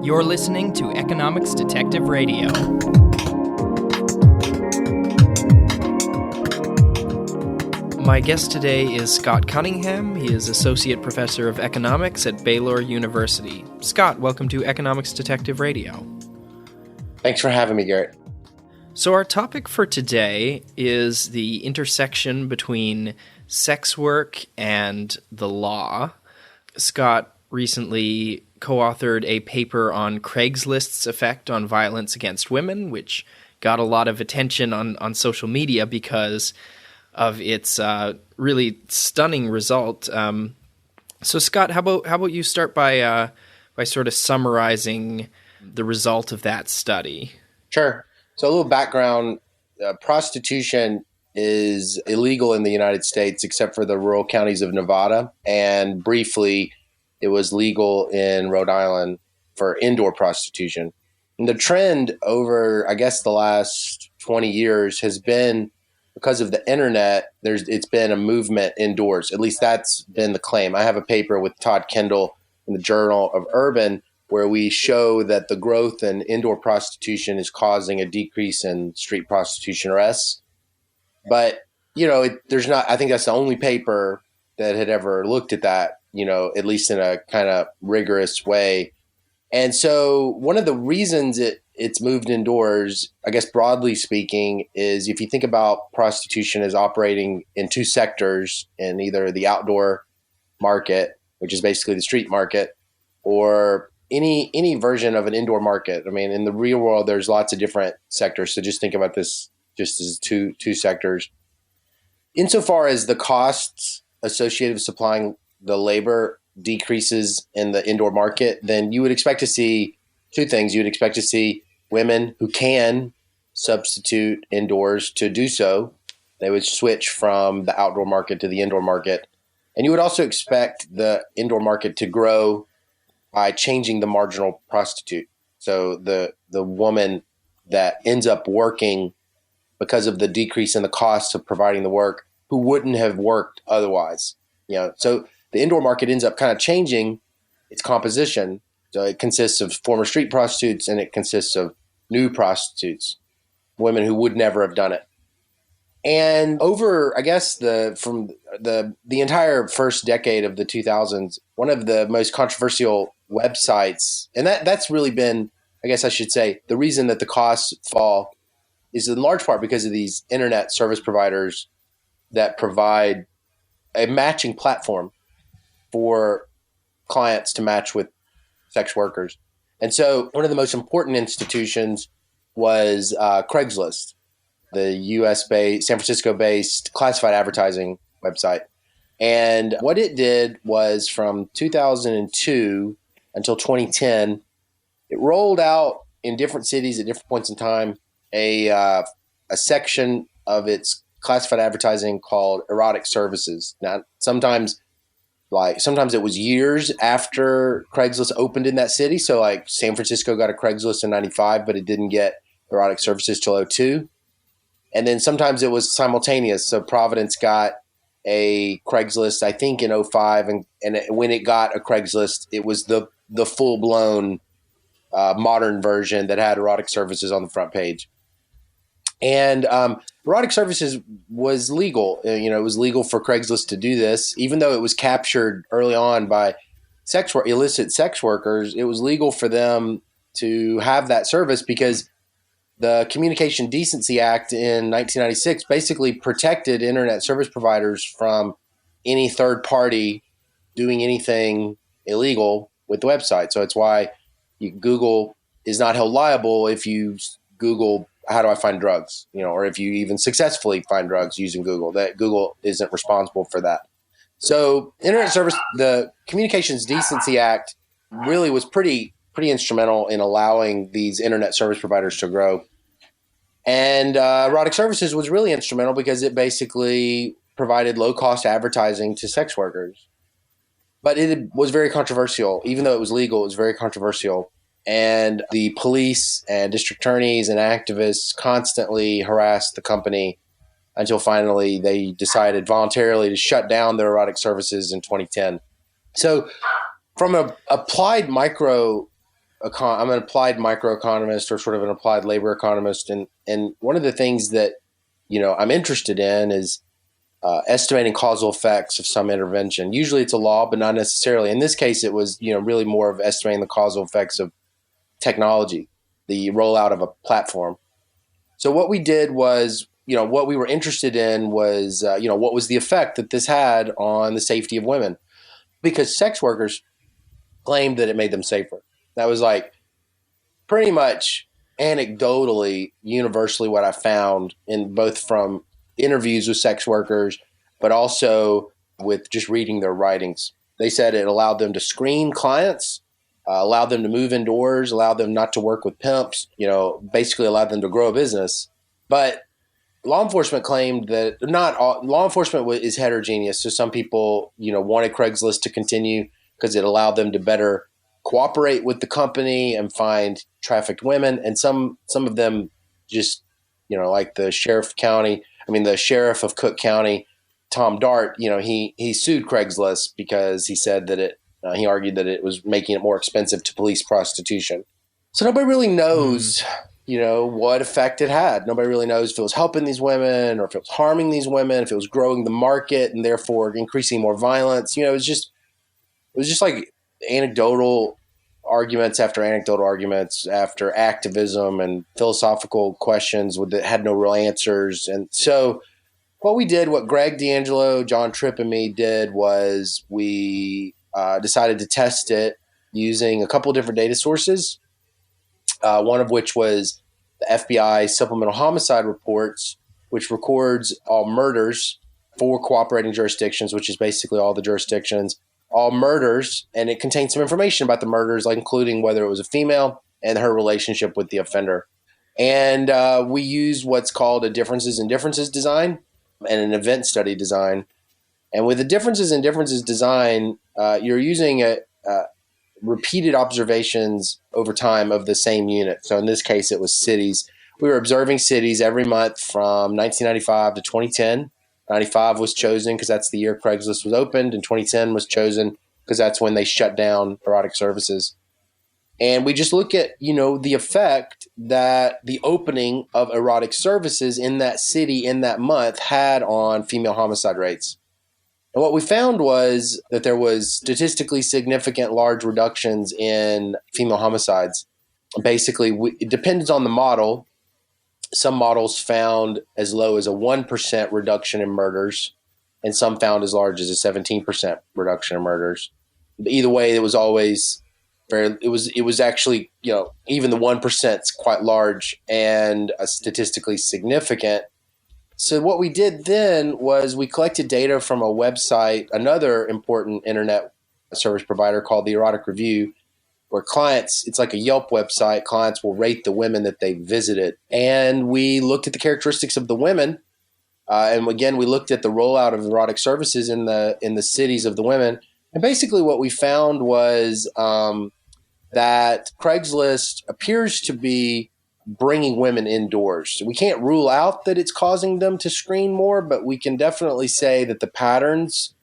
You're listening to Economics Detective Radio. My guest today is Scott Cunningham. He is Associate Professor of Economics at Baylor University. Scott, welcome to Economics Detective Radio. Thanks for having me, Garrett. So our topic for today is the intersection between sex work and the law. Scott recently co-authored a paper on Craigslist's effect on violence against women, which got a lot of attention on social media because of its really stunning result. So Scott, how about you start by sort of summarizing the result of that study? Sure. So a little background, prostitution is illegal in the United States except for the rural counties of Nevada, and briefly it was legal in Rhode Island for indoor prostitution. And the trend over, I guess, the last 20 years has been because of the internet, it's been a movement indoors. At least that's been the claim. I have a paper with Todd Kendall in the Journal of Urban where we show that the growth in indoor prostitution is causing a decrease in street prostitution arrests. But, there's not, I think that's the only paper that had ever looked at that, at least in a kind of rigorous way. And so one of the reasons it's moved indoors, I guess broadly speaking, is if you think about prostitution as operating in two sectors, in either the outdoor market, which is basically the street market, or any version of an indoor market. I mean, in the real world, there's lots of different sectors. So just think about this just as two sectors. Insofar as the costs associated with supplying the labor decreases in the indoor market, then you would expect to see two things. You would expect to see women who can substitute indoors to do so. They would switch from the outdoor market to the indoor market. And you would also expect the indoor market to grow by changing the marginal prostitute. So the woman that ends up working because of the decrease in the costs of providing the work, who wouldn't have worked otherwise. So the indoor market ends up kind of changing its composition. So it consists of former street prostitutes and it consists of new prostitutes, women who would never have done it. And over, I guess, from the entire first decade of the 2000s, one of the most controversial websites, and that's really been, I guess I should say, the reason that the costs fall is in large part because of these internet service providers that provide a matching platform for clients to match with sex workers. And so one of the most important institutions was Craigslist, the US-based, San Francisco-based classified advertising website. And what it did was from 2002 until 2010, it rolled out in different cities at different points in time a section of its classified advertising called erotic services. Now, sometimes it was years after Craigslist opened in that city. So like San Francisco got a Craigslist in 95, but it didn't get erotic services till 2002. And then sometimes it was simultaneous. So Providence got a Craigslist, I think, in 2005. And when it got a Craigslist, it was the full-blown modern version that had erotic services on the front page. And erotic services was legal. It was legal for Craigslist to do this, even though it was captured early on by illicit sex workers. It was legal for them to have that service because the Communication Decency Act in 1996 basically protected internet service providers from any third party doing anything illegal with the website. So it's why Google is not held liable if you Google, how do I find drugs? Or if you even successfully find drugs using Google, that Google isn't responsible for that. So the Communications Decency Act really was pretty instrumental in allowing these internet service providers to grow. And erotic services was really instrumental because it basically provided low-cost advertising to sex workers. But it was very controversial. Even though it was legal, it was very controversial. And the police and district attorneys and activists constantly harassed the company until finally they decided voluntarily to shut down their erotic services in 2010. So from an applied micro I'm an applied microeconomist or sort of an applied labor economist. And one of the things that, I'm interested in is estimating causal effects of some intervention. Usually it's a law, but not necessarily. In this case, it was, really more of estimating the causal effects of technology, the rollout of a platform. So what we did was, what we were interested in was, what was the effect that this had on the safety of women? Because sex workers claimed that it made them safer. That was like pretty much anecdotally, universally what I found in both from interviews with sex workers, but also with just reading their writings. They said it allowed them to screen clients, allowed them to move indoors, allowed them not to work with pimps, basically allowed them to grow a business. But law enforcement claimed that not all law enforcement is heterogeneous. So some people, wanted Craigslist to continue because it allowed them to better cooperate with the company and find trafficked women. And some of them just, like the sheriff of Cook County, Tom Dart, he sued Craigslist because he said that he argued that it was making it more expensive to police prostitution. So nobody really knows, what effect it had. Nobody really knows if it was helping these women or if it was harming these women, if it was growing the market and therefore increasing more violence. It was just like anecdotal arguments after activism and philosophical questions that had no real answers. And so what Greg D'Angelo, John Tripp, and me did was we decided to test it using a couple of different data sources, one of which was the FBI supplemental homicide reports, which records all murders for cooperating jurisdictions, which is basically all the jurisdictions, all murders, and it contains some information about the murders, like including whether it was a female and her relationship with the offender. And we used what's called a differences in differences design and an event study design. And with the differences in differences design, you're using repeated observations over time of the same unit. So in this case, it was cities. We were observing cities every month from 1995 to 2010. 95 was chosen because that's the year Craigslist was opened, and 2010 was chosen because that's when they shut down erotic services. And we just look at, the effect that the opening of erotic services in that city in that month had on female homicide rates. And what we found was that there was statistically significant large reductions in female homicides. Basically, it depends on the model. Some models found as low as a 1% reduction in murders, and some found as large as a 17% reduction in murders. But either way, it was always it was actually, even the 1% is quite large and statistically significant. So what we did then was we collected data from a website, another important internet service provider called the Erotic Review, where clients, it's like a Yelp website, clients will rate the women that they visited. And we looked at the characteristics of the women. And again, we looked at the rollout of erotic services in the cities of the women. And basically what we found was that Craigslist appears to be bringing women indoors. So we can't rule out that it's causing them to screen more, but we can definitely say that the patterns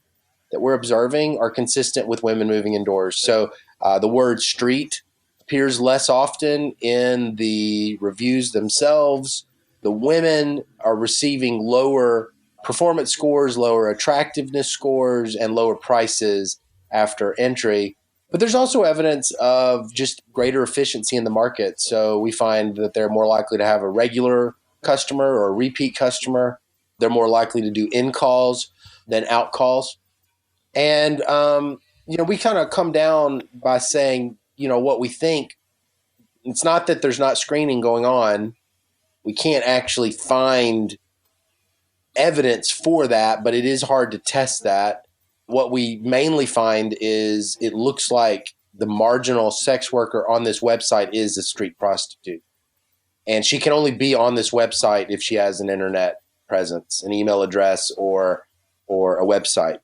that we're observing are consistent with women moving indoors. So the word street appears less often in the reviews themselves. The women are receiving lower performance scores, lower attractiveness scores, and lower prices after entry. But there's also evidence of just greater efficiency in the market. So we find that they're more likely to have a regular customer or a repeat customer. They're more likely to do in-calls than out-calls. And, we kind of come down by saying, what we think. It's not that there's not screening going on. We can't actually find evidence for that, but it is hard to test that. What we mainly find is it looks like the marginal sex worker on this website is a street prostitute. And she can only be on this website if she has an internet presence, an email address, or a website.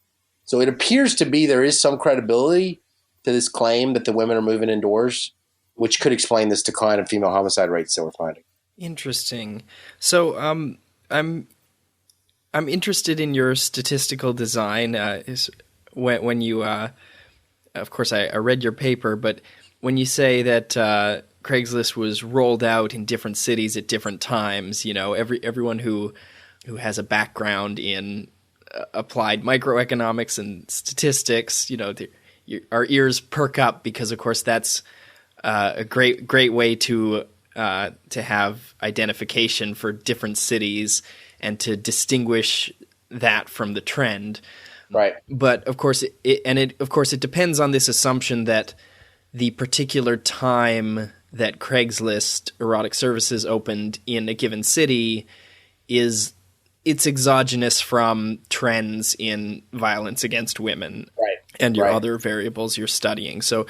So it appears to be there is some credibility to this claim that the women are moving indoors, which could explain this decline in female homicide rates that we're finding. Interesting. So I'm interested in your statistical design. When you, of course, I read your paper, but when you say that Craigslist was rolled out in different cities at different times, everyone who has a background in applied microeconomics and statistics, our ears perk up because, of course, that's a great way to have identification for different cities and to distinguish that from the trend. Right. But of course, it depends on this assumption that the particular time that Craigslist erotic services opened in a given city it's exogenous from trends in violence against women, right, and your other variables you're studying. So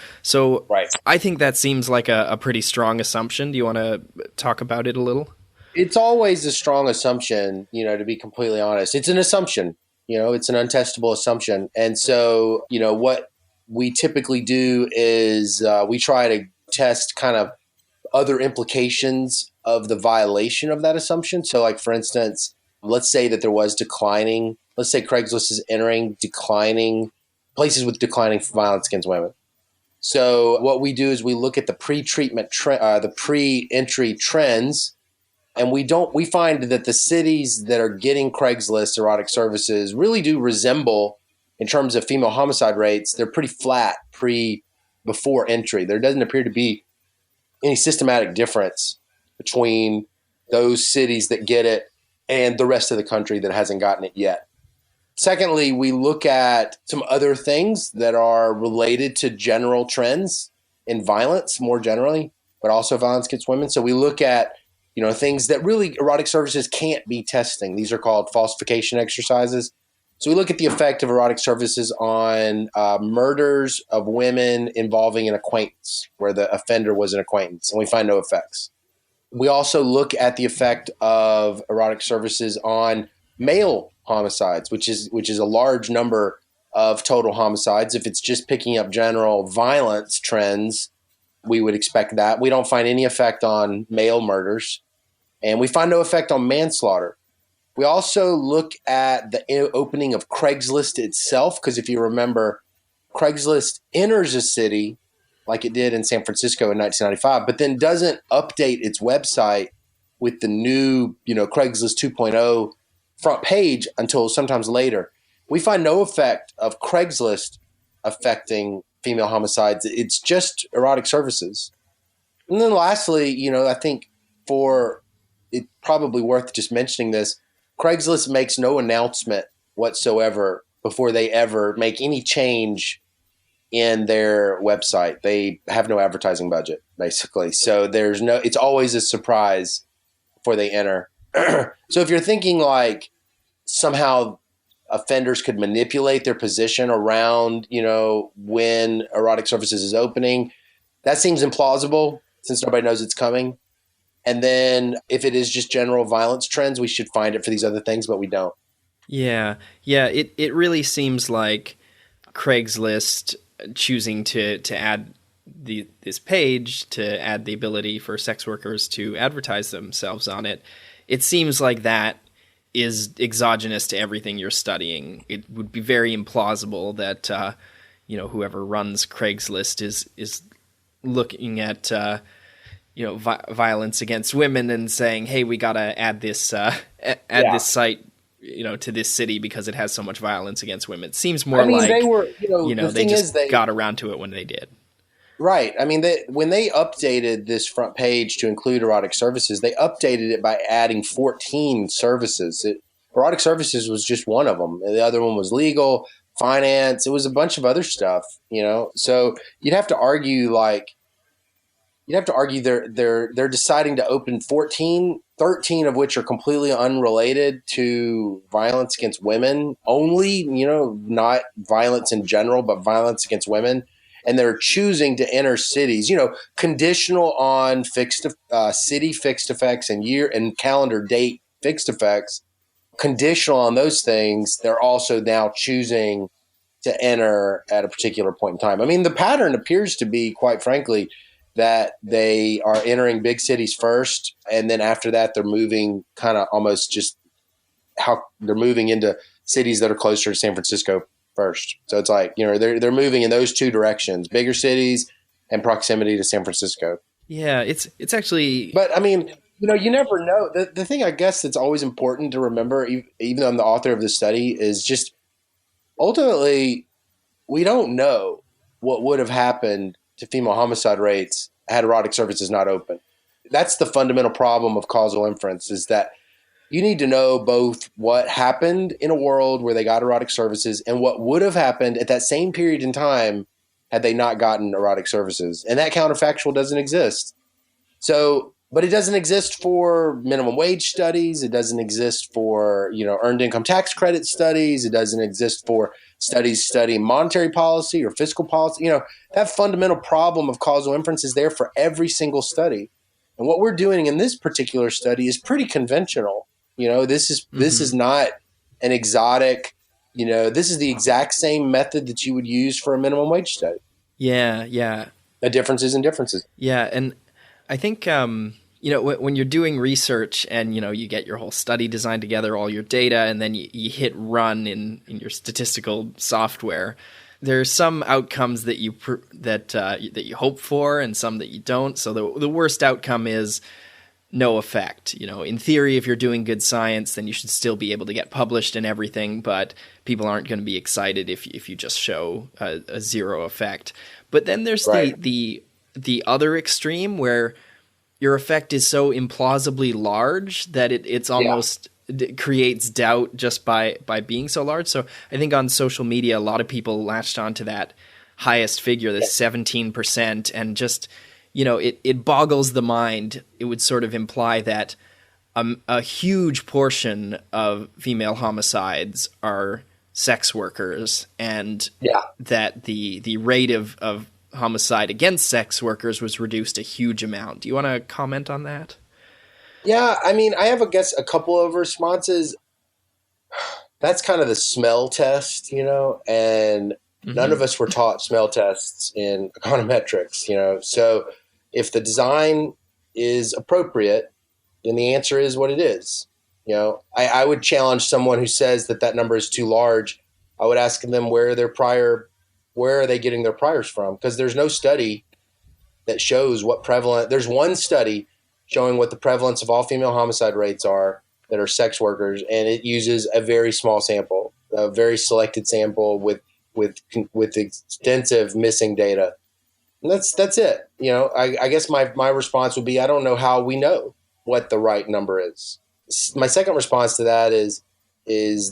right. I think that seems like a pretty strong assumption. Do you want to talk about it a little? It's always a strong assumption, to be completely honest. It's an assumption, it's an untestable assumption. And so, what we typically do is we try to test kind of other implications of the violation of that assumption. So, like, for instance, let's say that there was declining, let's say Craigslist is entering declining places with declining violence against women. So what we do is we look at the pre-treatment, the pre-entry trends, and we find that the cities that are getting Craigslist erotic services really do resemble, in terms of female homicide rates, they're pretty flat before entry. There doesn't appear to be any systematic difference between those cities that get it and the rest of the country that hasn't gotten it yet. Secondly, we look at some other things that are related to general trends in violence more generally, but also violence against women. So we look at, things that really erotic services can't be testing. These are called falsification exercises. So we look at the effect of erotic services on murders of women involving an acquaintance, where the offender was an acquaintance, and we find no effects. We also look at the effect of erotic services on male homicides, which is a large number of total homicides. If it's just picking up general violence trends, we would expect that. We don't find any effect on male murders, and we find no effect on manslaughter. We also look at the opening of Craigslist itself, because if you remember, Craigslist enters a city like it did in San Francisco in 1995, but then doesn't update its website with the new, Craigslist 2.0 front page until sometimes later. We find no effect of Craigslist affecting female homicides. It's just erotic services. And then lastly, I think it's probably worth just mentioning this, Craigslist makes no announcement whatsoever before they ever make any change in their website. They have no advertising budget, basically. So it's always a surprise before they enter. So if you're thinking like somehow offenders could manipulate their position around, when erotic services is opening, that seems implausible since nobody knows it's coming. And then if it is just general violence trends, we should find it for these other things, but we don't. Yeah. It really seems like Craigslist choosing to add this page, to add the ability for sex workers to advertise themselves on it. It seems like that is exogenous to everything you're studying. It would be very implausible that whoever runs Craigslist is looking at violence against women and saying, "Hey, we gotta add this this site to this city because it has so much violence against women." It seems more like they were, they just got around to it when they did. Right. I mean, when they updated this front page to include erotic services, they updated it by adding 14 services. Erotic services was just one of them. The other one was legal, finance. It was a bunch of other stuff, So you'd have to argue they're deciding to open 14, 13 of which are completely unrelated to violence against women only, not violence in general, but violence against women. And they're choosing to enter cities, conditional on city fixed effects and year and calendar date fixed effects. Conditional on those things, they're also now choosing to enter at a particular point in time. I mean, the pattern appears to be, quite frankly, that they are entering big cities first, and then after that, they're moving kind of almost just how they're moving into cities that are closer to San Francisco first. So it's like, they're moving in those two directions, bigger cities and proximity to San Francisco. Yeah, it's actually. But I mean, you never know. The thing I guess that's always important to remember, even though I'm the author of the study, is just ultimately we don't know what would have happened to female homicide rates had erotic services not open. That's the fundamental problem of causal inference, is that you need to know both what happened in a world where they got erotic services and what would have happened at that same period in time had they not gotten erotic services. And that counterfactual doesn't exist. So, but it doesn't exist for minimum wage studies. It doesn't exist for, earned income tax credit studies. It doesn't exist for studies studying monetary policy or fiscal policy. That fundamental problem of causal inference is there for every single study. And what we're doing in this particular study is pretty conventional. This is not an exotic, this is the exact same method that you would use for a minimum wage study. Yeah. The differences in differences. Yeah. And I think, when you're doing research and, you get your whole study designed together, all your data, and then you hit run in your statistical software, there's some outcomes that you hope for and some that you don't. So the worst outcome is no effect. In theory, if you're doing good science, then you should still be able to get published and everything, but people aren't going to be excited if you just show a zero effect. But then there's right. the other extreme where your effect is so implausibly large that it's almost it creates doubt just by being so large. So I think on social media, a lot of people latched onto that highest figure, the 17%, and just it boggles the mind. It would sort of imply that a huge portion of female homicides are sex workers, and that the rate of homicide against sex workers was reduced a huge amount. Do you want to comment on that? Yeah, I mean, I have, a couple of responses. That's kind of the smell test, and none of us were taught smell tests in econometrics, So if the design is appropriate, then the answer is what it is. I would challenge someone who says that number is too large. I would ask them where are they getting their priors from? Because there's no study that shows what prevalent. There's one study showing what the prevalence of all female homicide rates are that are sex workers, and it uses a very small sample, a very selected sample with extensive missing data. And that's it. I guess my response would be, I don't know how we know what the right number is. My second response to that is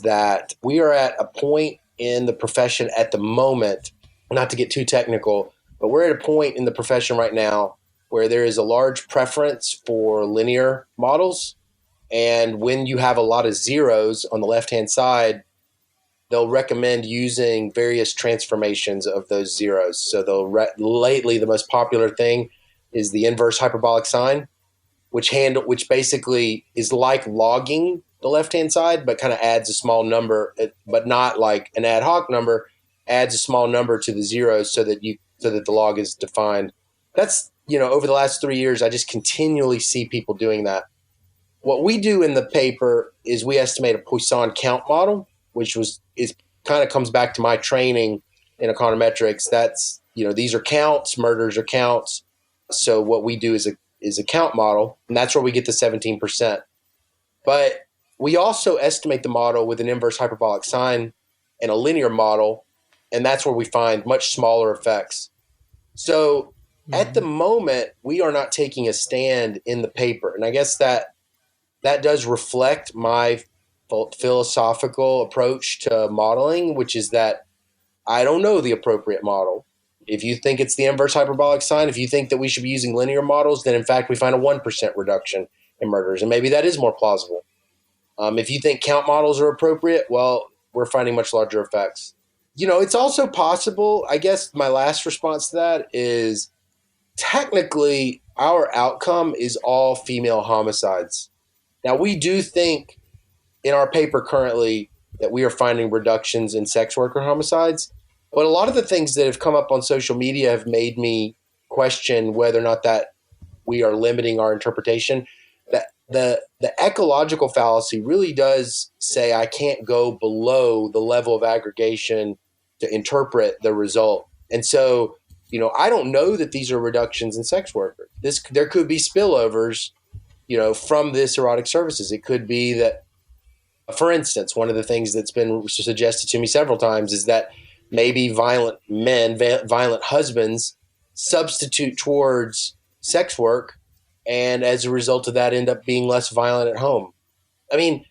that we are at a point in the profession at the moment, not to get too technical, but we're at a point in the profession right now where there is a large preference for linear models. And when you have a lot of zeros on the left-hand side, they'll recommend using various transformations of those zeros. So lately, the most popular thing is the inverse hyperbolic sine, which basically is like logging the left-hand side, but kind of adds a small number, but not like an ad hoc number, adds a small number to the zeros so that the log is defined. That's, over the last 3 years, I just continually see people doing that. What we do in the paper is we estimate a Poisson count model, which kind of comes back to my training in econometrics. That's, these are counts, murders are counts. So what we do is a count model, and that's where we get the 17%. But we also estimate the model with an inverse hyperbolic sine and a linear model, and that's where we find much smaller effects. So at the moment, we are not taking a stand in the paper. And I guess that does reflect my philosophical approach to modeling, which is that I don't know the appropriate model. If you think it's the inverse hyperbolic sine, if you think that we should be using linear models, then in fact we find a 1% reduction in murders. And maybe that is more plausible. If you think count models are appropriate, well, we're finding much larger effects. It's also possible, I guess my last response to that is technically our outcome is all female homicides. Now, we do think in our paper currently that we are finding reductions in sex worker homicides, but a lot of the things that have come up on social media have made me question whether or not that we are limiting our interpretation. That the ecological fallacy really does say I can't go below the level of aggregation to interpret the result. And so I don't know that these are reductions in sex workers. There could be spillovers, from this erotic services. It could be that, for instance, one of the things that's been suggested to me several times is that maybe violent men, violent husbands substitute towards sex work, and as a result of that end up being less violent at home. I mean,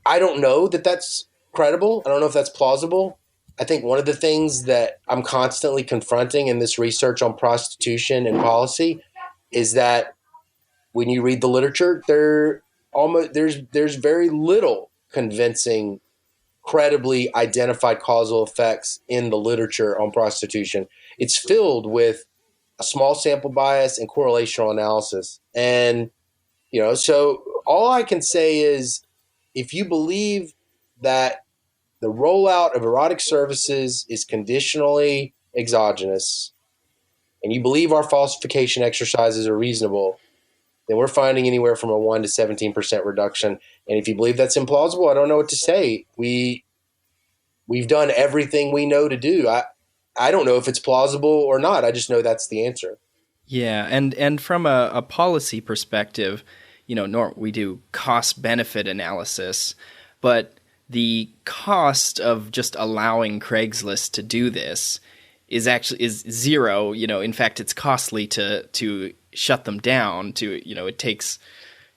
I don't know that that's credible. I don't know if that's plausible. I think one of the things that I'm constantly confronting in this research on prostitution and policy is that when you read the literature, there's very little convincing, credibly identified causal effects in the literature on prostitution. It's filled with a small sample bias and correlational analysis. And, so all I can say is if you believe that the rollout of erotic services is conditionally exogenous, and you believe our falsification exercises are reasonable, then we're finding anywhere from a 1 to 17% reduction. And if you believe that's implausible, I don't know what to say. We've done everything we know to do. I don't know if it's plausible or not. I just know that's the answer. Yeah, and from a policy perspective, we do cost-benefit analysis, but the cost of just allowing Craigslist to do this is zero. In fact, it's costly to shut them down. It takes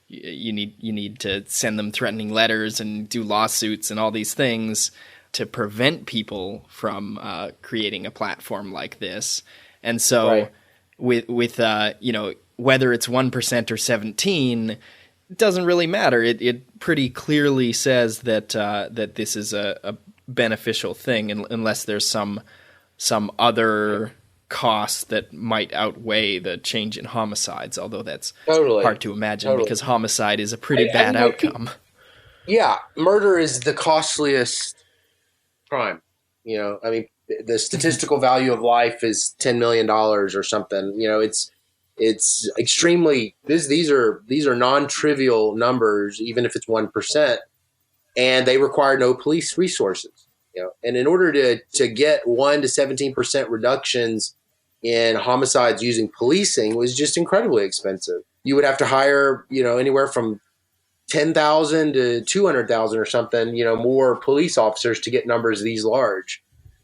you need to send them threatening letters and do lawsuits and all these things to prevent people from creating a platform like this. And so, right. with whether it's 1% or 17%, it doesn't really matter. It pretty clearly says that this is a beneficial thing, unless there's some other cost that might outweigh the change in homicides. Although that's hard to imagine because homicide is a pretty bad outcome. Yeah, murder is the costliest crime. The statistical value of life is $10 million or something. It's extremely these are non-trivial numbers, even if it's 1%, and they require no police resources. And in order to get 1 to 17% reductions in homicides using policing was just incredibly expensive. You would have to hire, anywhere from 10,000 to 200,000 or something, more police officers to get numbers these large.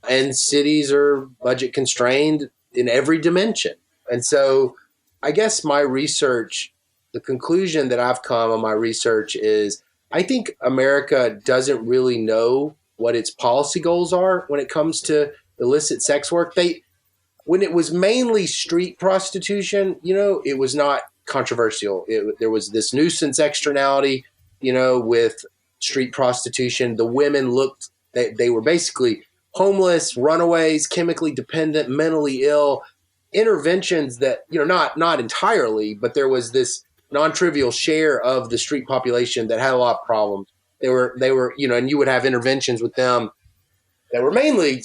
And cities are budget constrained in every dimension. And so I guess my research, the conclusion that I've come on my research is I think America doesn't really know what its policy goals are when it comes to illicit sex work. When it was mainly street prostitution, it was not controversial. There was this nuisance externality, with street prostitution. The women they were basically homeless, runaways, chemically dependent, mentally ill, interventions that, not entirely, but there was this non-trivial share of the street population that had a lot of problems. They were, and you would have interventions with them that were mainly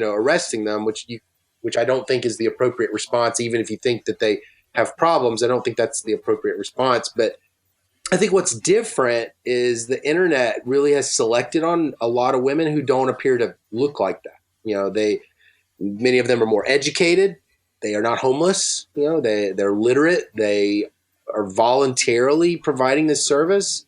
arresting them, which I don't think is the appropriate response. Even if you think that they have problems, I don't think that's the appropriate response. But I think what's different is the internet really has selected on a lot of women who don't appear to look like that. Many of them are more educated. They are not homeless. They're literate. They are voluntarily providing this service.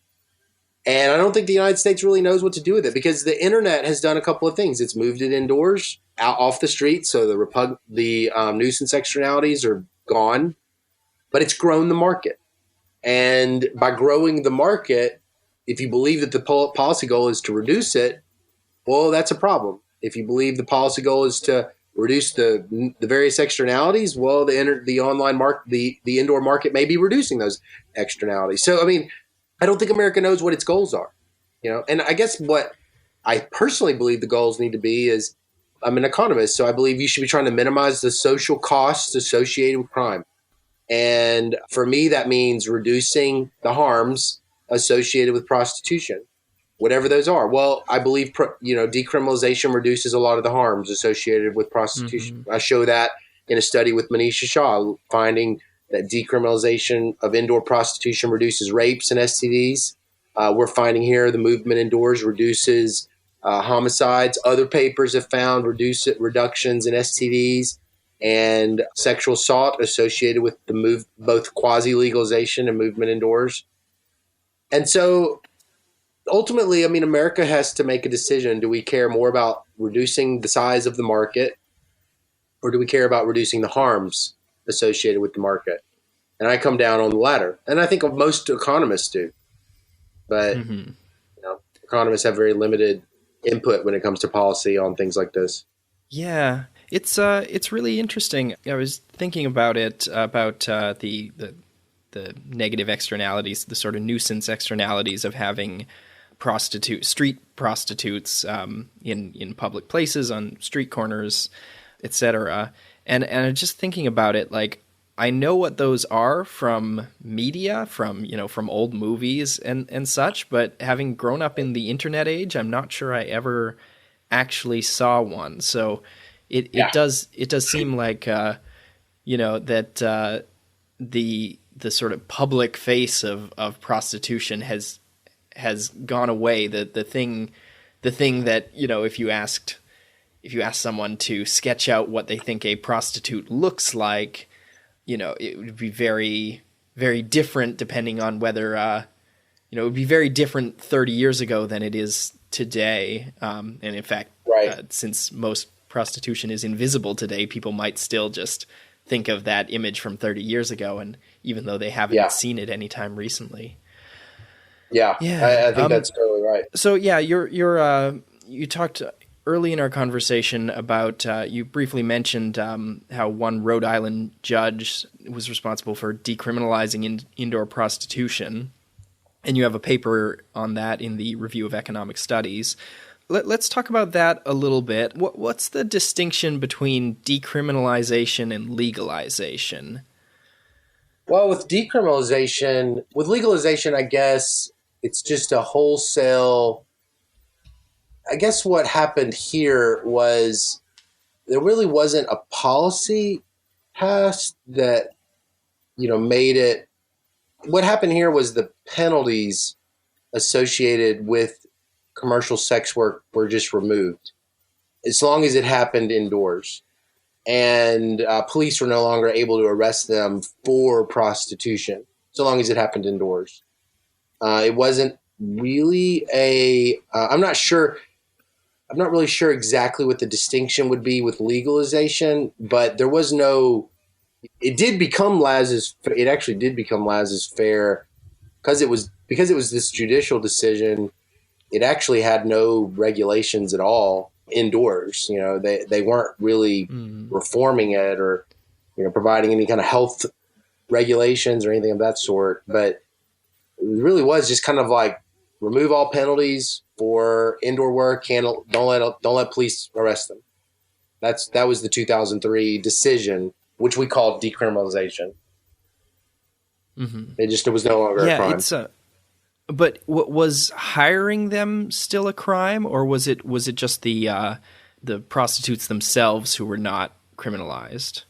And I don't think the United States really knows what to do with it because the internet has done a couple of things. It's moved it indoors, out off the street, so the nuisance externalities are gone. But it's grown the market. And by growing the market, if you believe that the policy goal is to reduce it, well, that's a problem. If you believe the policy goal is to reduce the various externalities, well, the online market, the indoor market may be reducing those externalities. So, I don't think America knows what its goals are, and I guess what I personally believe the goals need to be is I'm an economist, so I believe you should be trying to minimize the social costs associated with crime. And for me, that means reducing the harms associated with prostitution, whatever those are. Well, I believe, decriminalization reduces a lot of the harms associated with prostitution. Mm-hmm. I show that in a study with Manisha Shah, finding that decriminalization of indoor prostitution reduces rapes and STDs. We're finding here the movement indoors reduces homicides. Other papers have found reductions in STDs and sexual assault associated with both quasi-legalization and movement indoors. And so ultimately, I mean, America has to make a decision. Do we care more about reducing the size of the market, or do we care about reducing the harms associated with the market? And I come down on the latter. And I think most economists do. But economists have very limited input when it comes to policy on things like this. Yeah, it's really interesting. I was thinking about it, about the negative externalities, the sort of nuisance externalities of having street prostitutes in public places, on street corners, etc. And just thinking about it, like, I know what those are from media, from old movies and such, but having grown up in the internet age, I'm not sure I ever actually saw one. So it does seem like that the sort of public face of prostitution has gone away. The thing that, if you ask someone to sketch out what they think a prostitute looks like, it would be very, very different depending on whether, it would be very different 30 years ago than it is today. And in fact, since most prostitution is invisible today, people might still just think of that image from 30 years ago, and even though they haven't seen it anytime recently. I think that's totally right. So you talked early in our conversation about, you briefly mentioned how one Rhode Island judge was responsible for decriminalizing indoor prostitution, and you have a paper on that in the Review of Economic Studies. Let's talk about that a little bit. What's the distinction between decriminalization and legalization? Well, with legalization, I guess it's just a wholesale. I guess what happened here was there really wasn't a policy passed that, made it. What happened here was the penalties associated with commercial sex work were just removed, as long as it happened indoors. And police were no longer able to arrest them for prostitution, so long as it happened indoors. It wasn't really I'm not really sure exactly what the distinction would be with legalization, but there was no. It actually did become laissez-faire because it was this judicial decision. It actually had no regulations at all indoors. They weren't really reforming it or providing any kind of health regulations or anything of that sort. But it really was just kind of like remove all penalties for indoor work. Don't let police arrest them. That was the 2003 decision, which we called decriminalization. Mm-hmm. It was no longer a crime. But was hiring them still a crime, or was it just the prostitutes themselves who were not criminalized?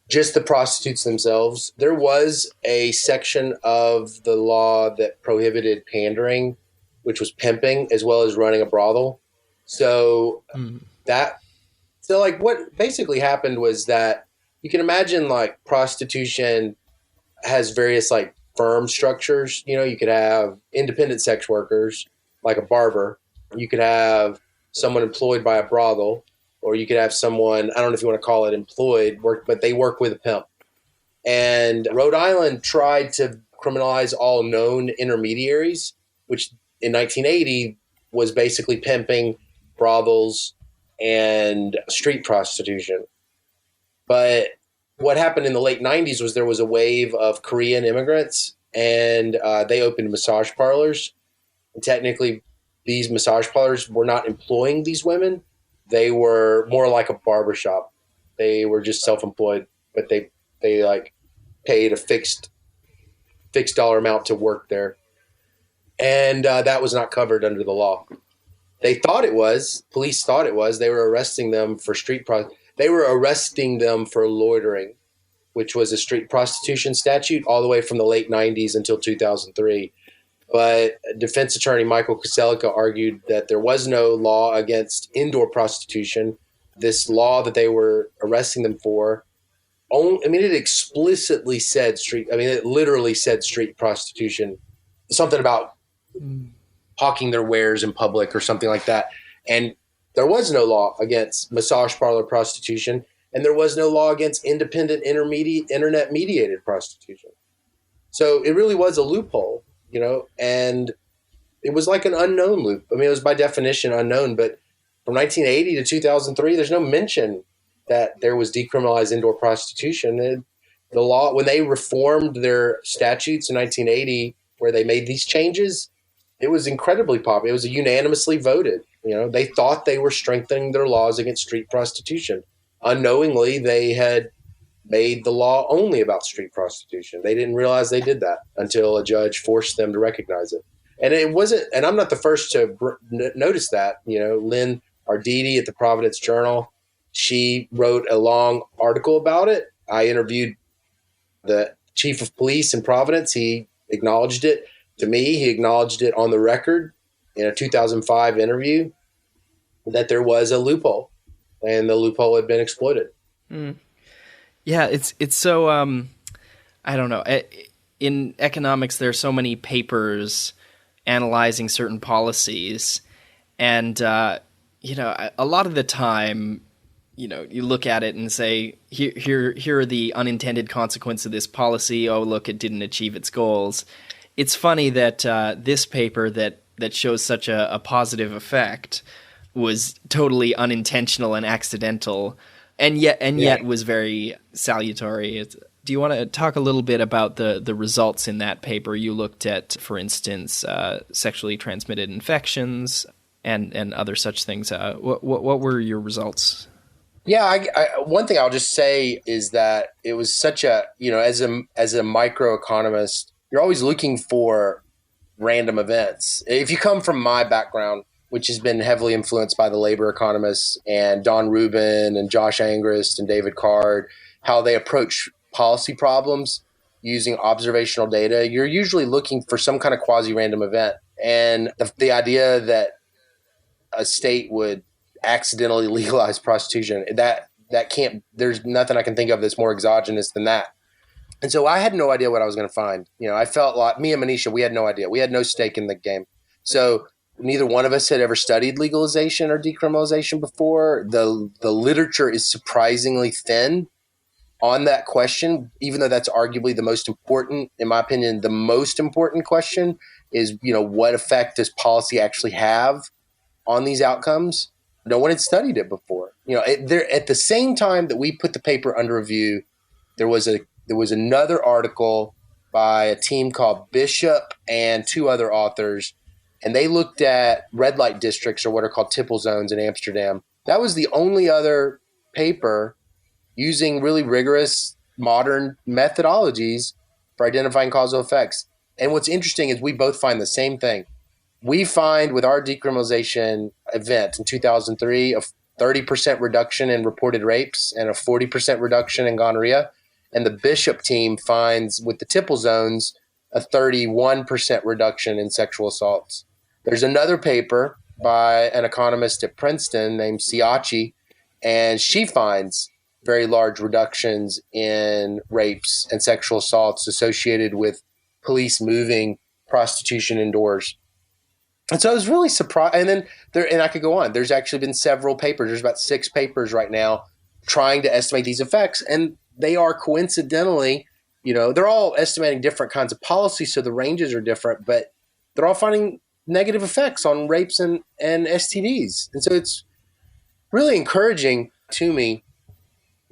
Just the prostitutes themselves. There was a section of the law that prohibited pandering, which was pimping, as well as running a brothel. So what basically happened was that you can imagine like prostitution has various like firm structures. You could have independent sex workers, like a barber. You could have someone employed by a brothel, or you could have someone, I don't know if you want to call it employed, but they work with a pimp. And Rhode Island tried to criminalize all known intermediaries, which in 1980 was basically pimping, brothels, and street prostitution. But what happened in the late 90s was there was a wave of Korean immigrants, and they opened massage parlors. And technically, these massage parlors were not employing these women. They were more like a barbershop. They were just self-employed, but they like paid a fixed dollar amount to work there. And that was not covered under the law. They thought it was. Police thought it was. They were arresting them for They were arresting them for loitering, which was a street prostitution statute all the way from the late 90s until 2003. But defense attorney Michael Koselica argued that there was no law against indoor prostitution. This law that they were arresting them for, it explicitly said it literally said street prostitution, something about hawking their wares in public or something like that. And there was no law against massage parlor prostitution, and there was no law against independent internet mediated prostitution. So it really was a loophole, and it was like an unknown loop. It was by definition unknown, but from 1980 to 2003, there's no mention that there was decriminalized indoor prostitution. The law, when they reformed their statutes in 1980, where they made these changes, it was incredibly popular. It was unanimously voted. They thought they were strengthening their laws against street prostitution. Unknowingly, they had made the law only about street prostitution. They didn't realize they did that until a judge forced them to recognize it. And it wasn't, and I'm not the first to notice that. Lynn Arditi at the Providence Journal, she wrote a long article about it. I interviewed the chief of police in Providence. He acknowledged it to me. He acknowledged it on the record in a 2005 interview that there was a loophole, and the loophole had been exploited. Yeah, it's so I don't know. In economics, there are so many papers analyzing certain policies, and a lot of the time, you look at it and say, here are the unintended consequences of this policy. Oh, look, it didn't achieve its goals. It's funny that this paper that shows such a positive effect was totally unintentional and accidental, and yet was very salutary. Do you want to talk a little bit about the results in that paper? You looked at, for instance, sexually transmitted infections and other such things. What were your results? Yeah, one thing I'll just say is that it was such a, as a microeconomist, you're always looking for random events. If you come from my background, which has been heavily influenced by the labor economists and Don Rubin and Josh Angrist and David Card, how they approach policy problems using observational data, you're usually looking for some kind of quasi-random event. And the idea that a state would accidentally legalize prostitution, that can't, there's nothing I can think of that's more exogenous than that. And so I had no idea what I was going to find. I felt like me and Manisha, we had no idea. We had no stake in the game. So neither one of us had ever studied legalization or decriminalization before. The literature is surprisingly thin on that question, even though that's arguably the most important, in my opinion, the most important question is, what effect does policy actually have on these outcomes? No one had studied it before. At the same time that we put the paper under review, there was another article by a team called Bishop and two other authors, and they looked at red light districts, or what are called tipple zones, in Amsterdam. That was the only other paper using really rigorous modern methodologies for identifying causal effects. And what's interesting is we both find the same thing. We find with our decriminalization event in 2003 a 30% reduction in reported rapes and a 40% reduction in gonorrhea. And the Bishop team finds with the tipple zones a 31% reduction in sexual assaults. There's another paper by an economist at Princeton named Siachi, and she finds very large reductions in rapes and sexual assaults associated with police moving prostitution indoors. And so I was really surprised. And then and I could go on. There's actually been several papers. There's about 6 papers right now trying to estimate these effects. And they are coincidentally, they're all estimating different kinds of policies, so the ranges are different, but they're all finding negative effects on rapes and STDs. And so it's really encouraging to me,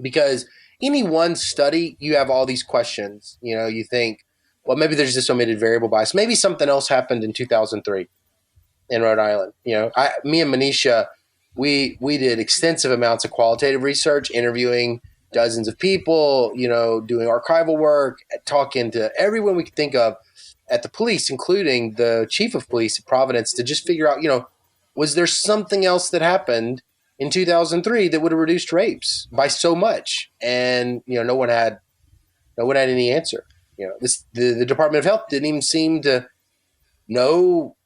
because any one study, you have all these questions. You think, well, maybe there's this omitted variable bias. Maybe something else happened in 2003 in Rhode Island. Me and Manisha, we did extensive amounts of qualitative research, interviewing dozens of people, doing archival work, talking to everyone we could think of at the police, including the chief of police at Providence, to just figure out, was there something else that happened in 2003 that would have reduced rapes by so much? And, no one had any answer. The Department of Health didn't even seem to know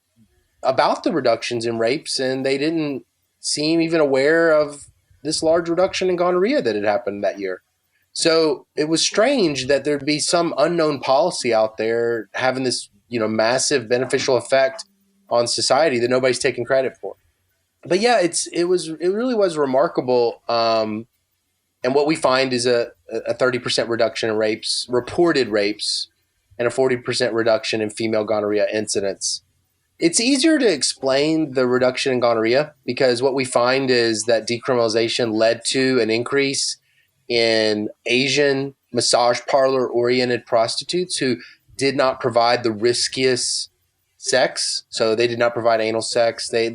about the reductions in rapes, and they didn't seem even aware of this large reduction in gonorrhea that had happened that year. So it was strange that there'd be some unknown policy out there having this, massive beneficial effect on society that nobody's taking credit for. But yeah, it really was remarkable. And what we find is a 30% reduction in rapes, reported rapes, and a 40% reduction in female gonorrhea incidents. It's easier to explain the reduction in gonorrhea because what we find is that decriminalization led to an increase in Asian massage parlor oriented prostitutes who did not provide the riskiest sex. So they did not provide anal sex. They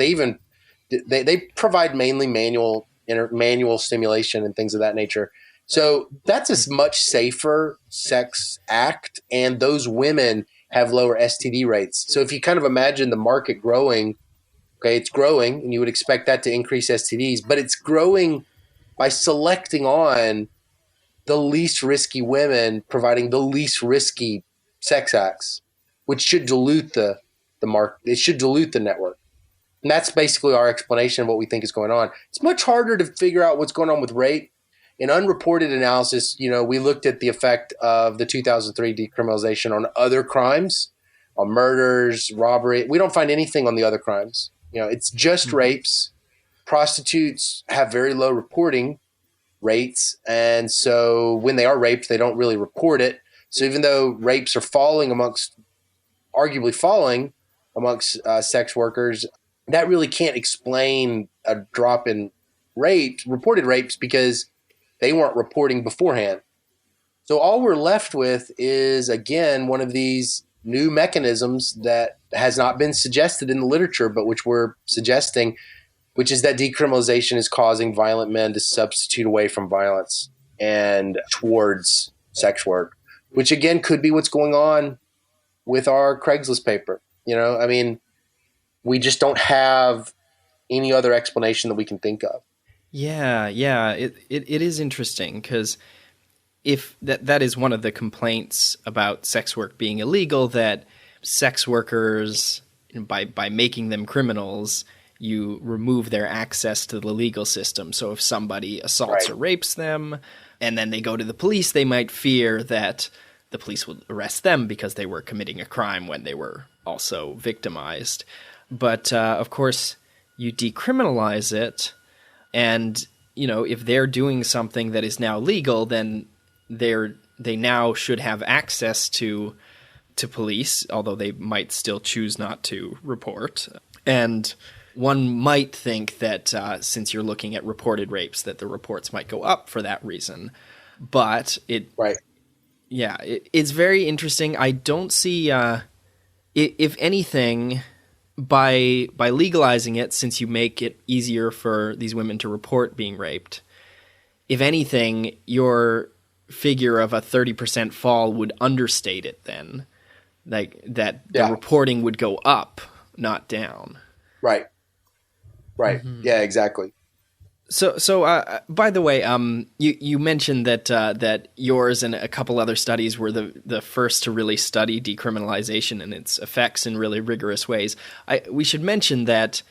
provide mainly manual stimulation and things of that nature. So that's a much safer sex act, and those women have lower STD rates. So if you kind of imagine the market growing, okay, it's growing, and you would expect that to increase STDs, but it's growing by selecting on the least risky women, providing the least risky sex acts, which should dilute the market. It should dilute the network. And that's basically our explanation of what we think is going on. It's much harder to figure out what's going on with rape. In unreported analysis, we looked at the effect of the 2003 decriminalization on other crimes, on murders, robbery. We don't find anything on the other crimes. It's just rapes. Prostitutes have very low reporting rates. And so when they are raped, they don't really report it. So even though rapes are arguably falling amongst sex workers, that really can't explain a drop in reported rapes because they weren't reporting beforehand. So all we're left with is, again, one of these new mechanisms that has not been suggested in the literature, but which we're suggesting, which is that decriminalization is causing violent men to substitute away from violence and towards sex work, which again could be what's going on with our Craigslist paper. We just don't have any other explanation that we can think of. Yeah. It is interesting because if that is one of the complaints about sex work being illegal, that sex workers, by making them criminals, you remove their access to the legal system. So if somebody assaults or rapes them and then they go to the police, they might fear that the police will arrest them because they were committing a crime when they were also victimized. But of course, you decriminalize it, and if they're doing something that is now legal, then they now should have access to police, although they might still choose not to report. And one might think that since you're looking at reported rapes, that the reports might go up for that reason. But it's very interesting. I don't see, if anything, by legalizing it, since you make it easier for these women to report being raped, if anything, your figure of a 30% fall would understate it then. Like that the reporting would go up, not down. Right. Mm-hmm. Yeah, exactly. So by the way, you mentioned that yours and a couple other studies were the first to really study decriminalization and its effects in really rigorous ways. We should mention that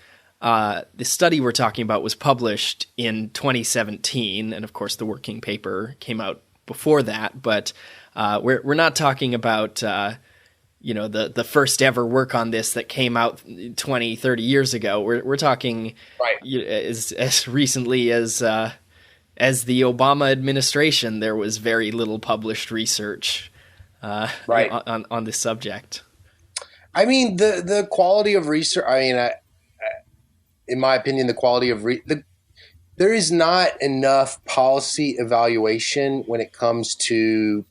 the study we're talking about was published in 2017, and of course the working paper came out before that. But we're not talking about the first ever work on this that came out 20, 30 years ago. We're talking as recently as the Obama administration, there was very little published research on this subject. The quality of research, in my opinion, the quality of there is not enough policy evaluation when it comes to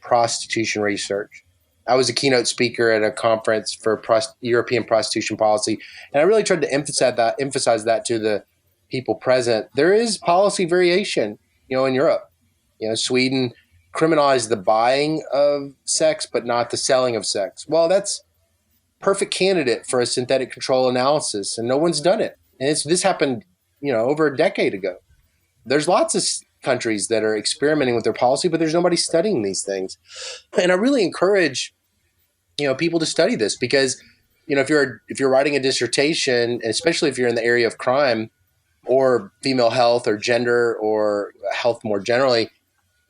prostitution research. I was a keynote speaker at a conference for European prostitution policy, and I really tried to emphasize that to the people present. There is policy variation, in Europe. Sweden criminalized the buying of sex, but not the selling of sex. Well, that's perfect candidate for a synthetic control analysis, and no one's done it. And this happened, over a decade ago. There's lots of countries that are experimenting with their policy, but there's nobody studying these things. And I really encourage people to study this because if you're writing a dissertation, especially if you're in the area of crime or female health or gender or health more generally,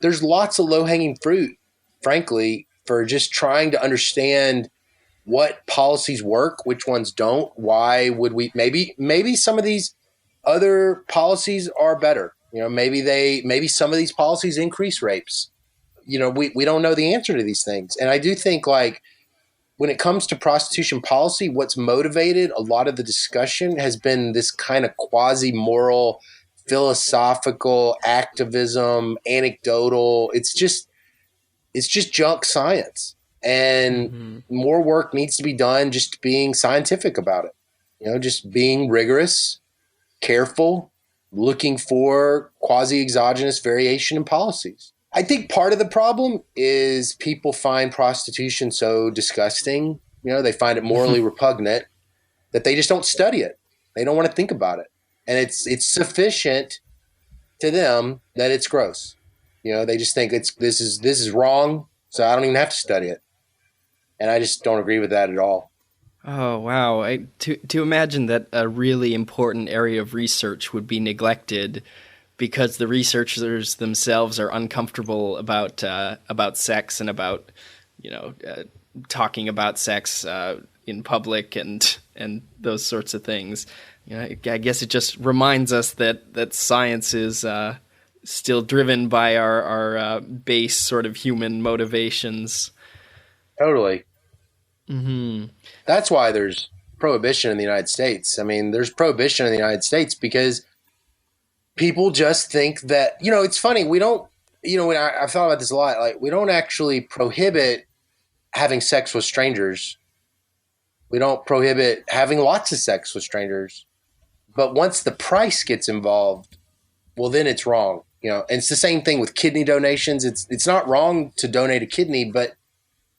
there's lots of low-hanging fruit, frankly, for just trying to understand what policies work, which ones don't. Why would we maybe some of these other policies are better. Maybe some of these policies increase rapes. We don't know the answer to these things. And I do think, like, when it comes to prostitution policy, what's motivated a lot of the discussion has been this kind of quasi-moral, philosophical activism, anecdotal. It's just junk science. And more work needs to be done just being scientific about it. Just being rigorous, careful, looking for quasi-exogenous variation in policies. I think part of the problem is people find prostitution so disgusting, they find it morally repugnant, that they just don't study it. They don't want to think about it. And it's sufficient to them that it's gross. They just think this is wrong, so I don't even have to study it. And I just don't agree with that at all. Oh, wow. To imagine that a really important area of research would be neglected because the researchers themselves are uncomfortable about sex and about talking about sex in public and those sorts of things. I guess it just reminds us that science is still driven by our base sort of human motivations. Totally. Mm-hmm. That's why there's prohibition in the United States. I mean, there's prohibition in the United States because people just think that, it's funny. We don't, I've thought about this a lot. Like, we don't actually prohibit having sex with strangers. We don't prohibit having lots of sex with strangers. But once the price gets involved, well, then it's wrong. And it's the same thing with kidney donations. It's not wrong to donate a kidney, but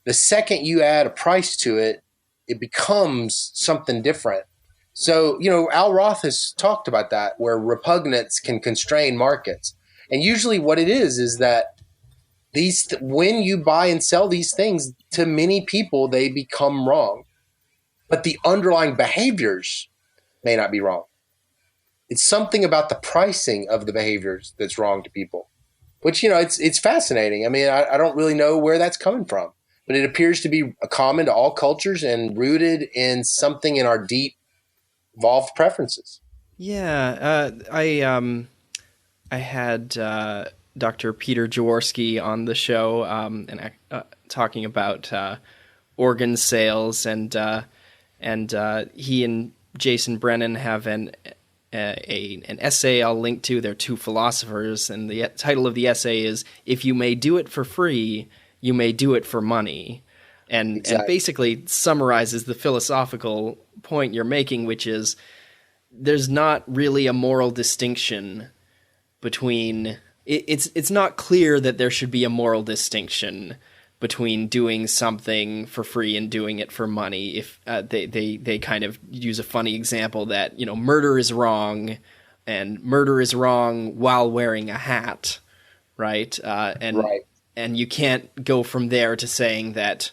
the second you add a price to it, it becomes something different. So, Al Roth has talked about that, where repugnance can constrain markets. And usually what it is that when you buy and sell these things, to many people, they become wrong. But the underlying behaviors may not be wrong. It's something about the pricing of the behaviors that's wrong to people, which, it's fascinating. I mean, I don't really know where that's coming from. But it appears to be common to all cultures and rooted in something in our deep, evolved preferences. Yeah, I had Dr. Peter Jaworski on the show and talking about organ sales, and he and Jason Brennan have an essay I'll link to. They're two philosophers, and the title of the essay is "If You May Do It for Free, You May Do It for Money," and basically summarizes the philosophical point you're making, which is there's not really a moral distinction between it's not clear that there should be a moral distinction between doing something for free and doing it for money. If they kind of use a funny example that murder is wrong, and murder is wrong while wearing a hat, right? Right. And you can't go from there to saying that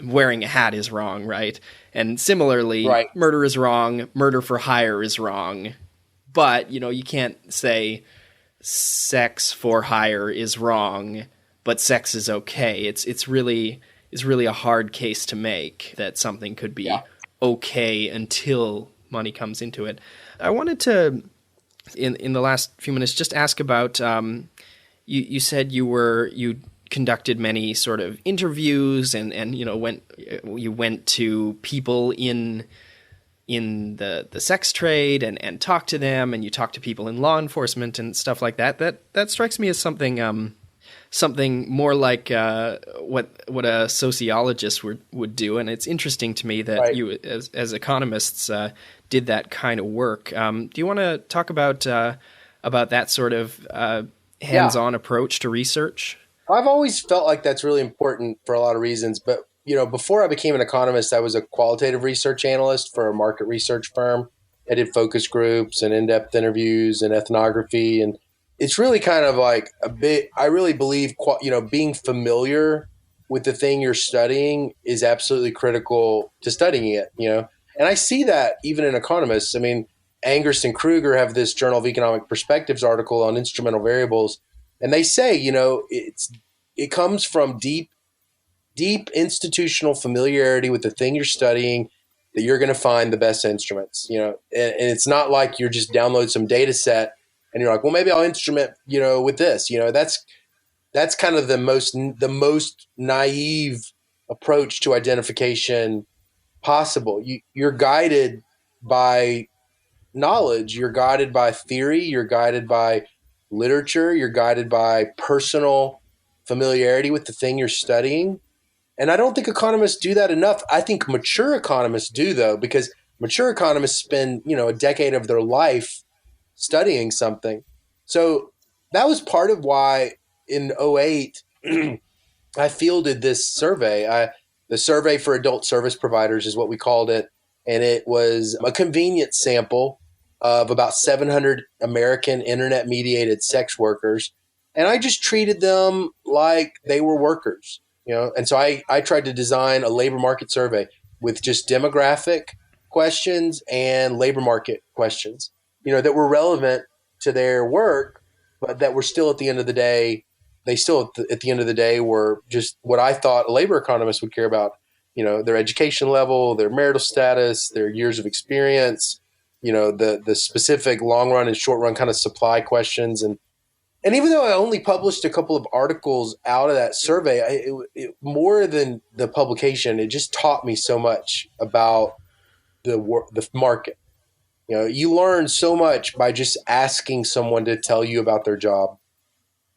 wearing a hat is wrong, right? And similarly, right. Murder is wrong, murder for hire is wrong. But, you can't say sex for hire is wrong, but sex is okay. It's really a hard case to make that something could be okay until money comes into it. I wanted to, in the last few minutes, just ask about You said you conducted many sort of interviews and you went to people in the sex trade and talked to them, and you talked to people in law enforcement and stuff like that. That strikes me as something more like what a sociologist would do, and it's interesting to me that right. you as economists did that kind of work. Do you want to talk about that sort of hands-on approach to research? I've always felt like that's really important for a lot of reasons. But, before I became an economist, I was a qualitative research analyst for a market research firm. I did focus groups and in-depth interviews and ethnography. And it's really kind of like I really believe, being familiar with the thing you're studying is absolutely critical to studying it, And I see that even in economists. I mean, Angrist and Kruger have this Journal of Economic Perspectives article on instrumental variables, and they say, it comes from deep institutional familiarity with the thing you're studying that you're going to find the best instruments, and it's not like you're just download some data set and you're like, well, maybe I'll instrument, with this, that's kind of the most naive approach to identification possible. You're guided by knowledge, you're guided by theory, you're guided by literature, you're guided by personal familiarity with the thing you're studying. And I don't think economists do that enough. I think mature economists do, though, because mature economists spend, a decade of their life studying something. So that was part of why in '08, I fielded this survey. The survey for adult service providers is what we called it. And it was a convenience sample of about 700 American internet-mediated sex workers. And I just treated them like they were workers. And so I tried to design a labor market survey with just demographic questions and labor market questions, that were relevant to their work, but that were still at the end of the day, were just what I thought a labor economist would care about, their education level, their marital status, their years of experience, the specific long run and short run kind of supply questions. And even though I only published a couple of articles out of that survey, it more than the publication, it just taught me so much about the market. You learn so much by just asking someone to tell you about their job.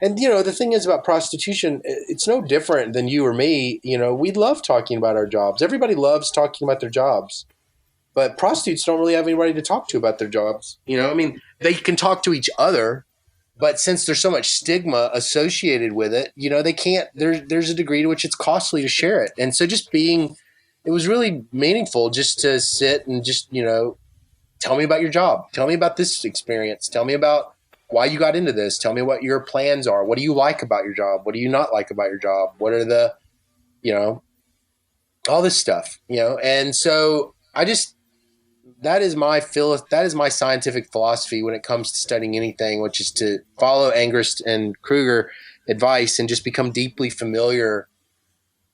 And, the thing is about prostitution, it's no different than you or me. We love talking about our jobs. Everybody loves talking about their jobs. But prostitutes don't really have anybody to talk to about their jobs. They can talk to each other. But since there's so much stigma associated with it, they can't, there's a degree to which it's costly to share it. And so it was really meaningful just to sit and just, tell me about your job. Tell me about this experience. Tell me about why you got into this. Tell me what your plans are. What do you like about your job? What do you not like about your job? What are the, all this stuff, And so that is my scientific philosophy when it comes to studying anything, which is to follow Angrist and Kruger advice and just become deeply familiar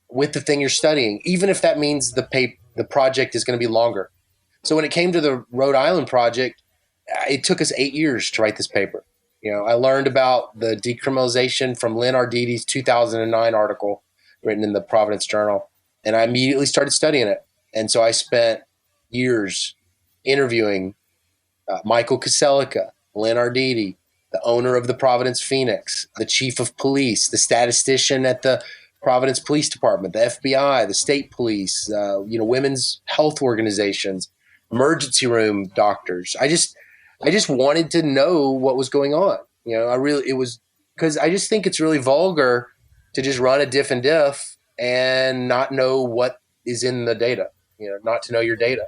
with the thing you're studying, even if that means the project is going to be longer. So when it came to the Rhode Island project, it took us 8 years to write this paper. I learned about the decriminalization from Lynn Arditi's 2009 article written in the Providence Journal, and I immediately started studying it. And so I spent years interviewing Michael Kaselica, Lynn Arditi, the owner of the Providence Phoenix, the chief of police, the statistician at the Providence Police Department, the FBI, the state police, women's health organizations, emergency room doctors. I just wanted to know what was going on. Because I just think it's really vulgar to just run a diff and diff and not know what is in the data, not to know your data.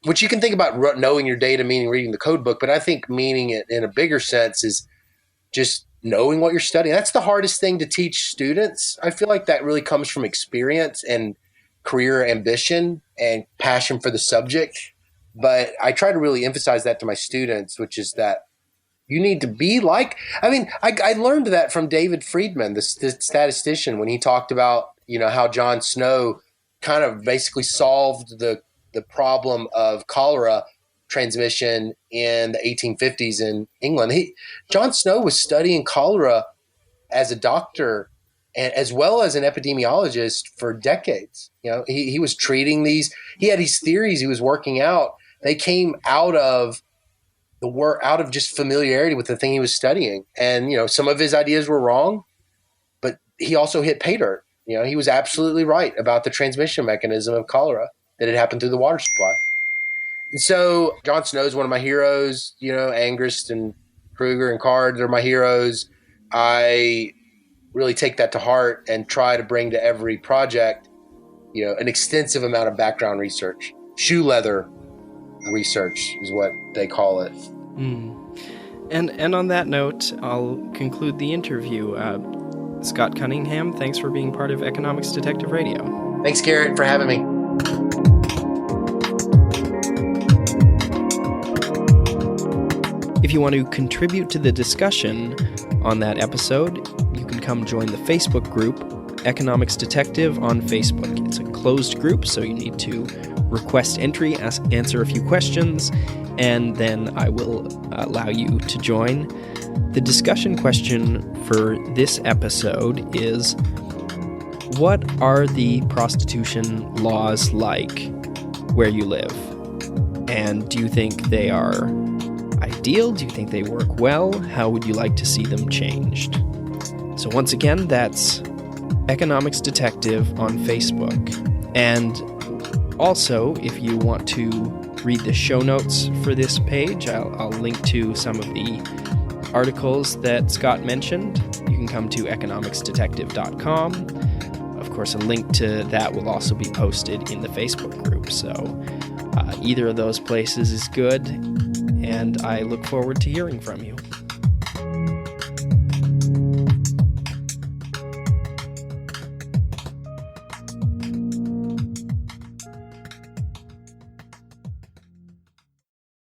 Which you can think about knowing your data, meaning reading the code book, but I think meaning it in a bigger sense is just knowing what you're studying. That's the hardest thing to teach students. I feel like that really comes from experience and career ambition and passion for the subject. But I try to really emphasize that to my students, which is that you need to be I learned that from David Friedman, the statistician, when he talked about, how John Snow kind of basically solved the problem of cholera transmission in the 1850s in England. John Snow was studying cholera as a doctor and as well as an epidemiologist for decades. He was treating these. He had these theories he was working out. They came out of just familiarity with the thing he was studying. And some of his ideas were wrong, but he also hit pay dirt. He was absolutely right about the transmission mechanism of cholera, that it happened through the water supply. And so John Snow is one of my heroes. Angrist and Kruger and Card are my heroes. I really take that to heart and try to bring to every project, an extensive amount of background research. Shoe leather research is what they call it. And on that note, I'll conclude the interview. Scott Cunningham, thanks for being part of Economics Detective Radio. Thanks, Garrett, for having me. If you want to contribute to the discussion on that episode, you can come join the Facebook group, Economics Detective on Facebook. It's a closed group, so you need to request entry, answer a few questions, and then I will allow you to join. The discussion question for this episode is, what are the prostitution laws like where you live? And do you think they are ideal? Do you think they work well? How would you like to see them changed? So once again, that's Economics Detective on Facebook. And also, if you want to read the show notes for this page, I'll link to some of the articles that Scott mentioned. You can come to economicsdetective.com. Of course, a link to that will also be posted in the Facebook group. So either of those places is good, and I look forward to hearing from you.